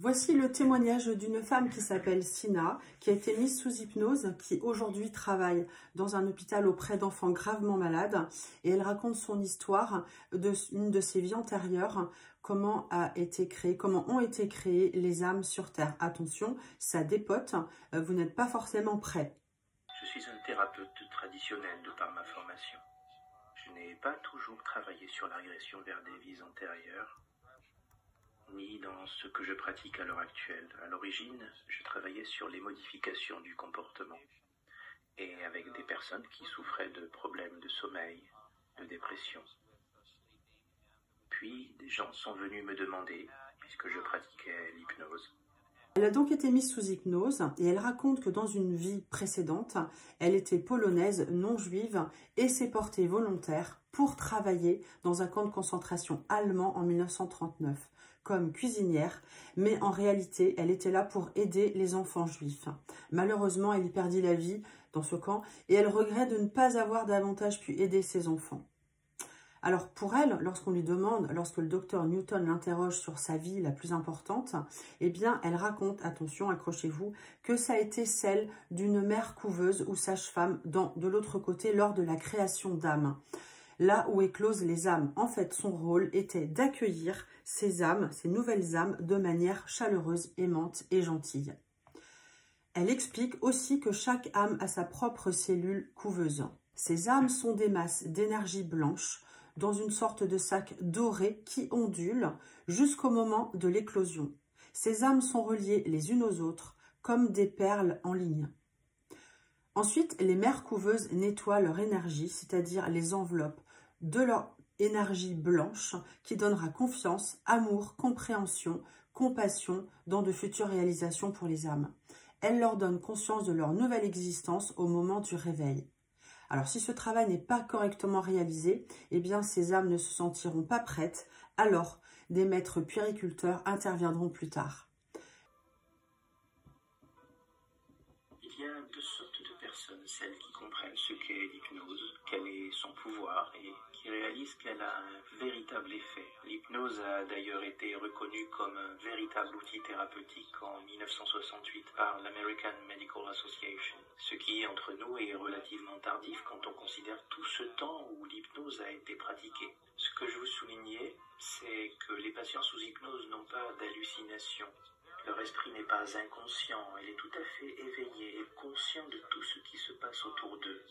Voici le témoignage d'une femme qui s'appelle Sina, qui a été mise sous hypnose, qui aujourd'hui travaille dans un hôpital auprès d'enfants gravement malades. Et elle raconte son histoire d'une de ses vies antérieures, comment ont été créées les âmes sur Terre. Attention, ça dépote, vous n'êtes pas forcément prêt. Je suis un thérapeute traditionnel de par ma formation. Je n'ai pas toujours travaillé sur la régression vers des vies antérieures, ni dans ce que je pratique à l'heure actuelle. À l'origine, je travaillais sur les modifications du comportement, et avec des personnes qui souffraient de problèmes de sommeil, de dépression. Puis, des gens sont venus me demander, puisque je pratiquais l'hypnose. Elle a donc été mise sous hypnose et elle raconte que dans une vie précédente, elle était polonaise non juive et s'est portée volontaire pour travailler dans un camp de concentration allemand en 1939 comme cuisinière, mais en réalité, elle était là pour aider les enfants juifs. Malheureusement, elle y perdit la vie dans ce camp et elle regrette de ne pas avoir davantage pu aider ses enfants. Alors pour elle, lorsqu'on lui demande, lorsque le docteur Newton l'interroge sur sa vie la plus importante, eh bien elle raconte, attention, accrochez-vous, que ça a été celle d'une mère couveuse ou sage-femme de l'autre côté lors de la création d'âmes. Là où éclosent les âmes. En fait, son rôle était d'accueillir ces âmes, ces nouvelles âmes, de manière chaleureuse, aimante et gentille. Elle explique aussi que chaque âme a sa propre cellule couveuse. Ces âmes sont des masses d'énergie blanche dans une sorte de sac doré qui ondule jusqu'au moment de l'éclosion. Ces âmes sont reliées les unes aux autres comme des perles en ligne. Ensuite, les mères couveuses nettoient leur énergie, c'est-à-dire les enveloppes de leur énergie blanche qui donnera confiance, amour, compréhension, compassion dans de futures réalisations pour les âmes. Elles leur donnent conscience de leur nouvelle existence au moment du réveil. Alors, si ce travail n'est pas correctement réalisé, eh bien, ces âmes ne se sentiront pas prêtes. Alors, des maîtres puériculteurs interviendront plus tard. Il y a deux sortes de personnes, celles qui comprennent ce qu'est l'hypnose, quel est son pouvoir et qui réalisent qu'elle a un véritable effet. L'hypnose a d'ailleurs été reconnue comme un véritable outil thérapeutique en 1968 par l'American Medical Association, ce qui, entre nous, est relativement tardif quand on considère tout ce temps où l'hypnose a été pratiquée. Ce que je veux souligner, c'est que les patients sous hypnose n'ont pas d'hallucinations. Leur esprit n'est pas inconscient, il est tout à fait éveillé et conscient de tout ce qui se passe autour d'eux.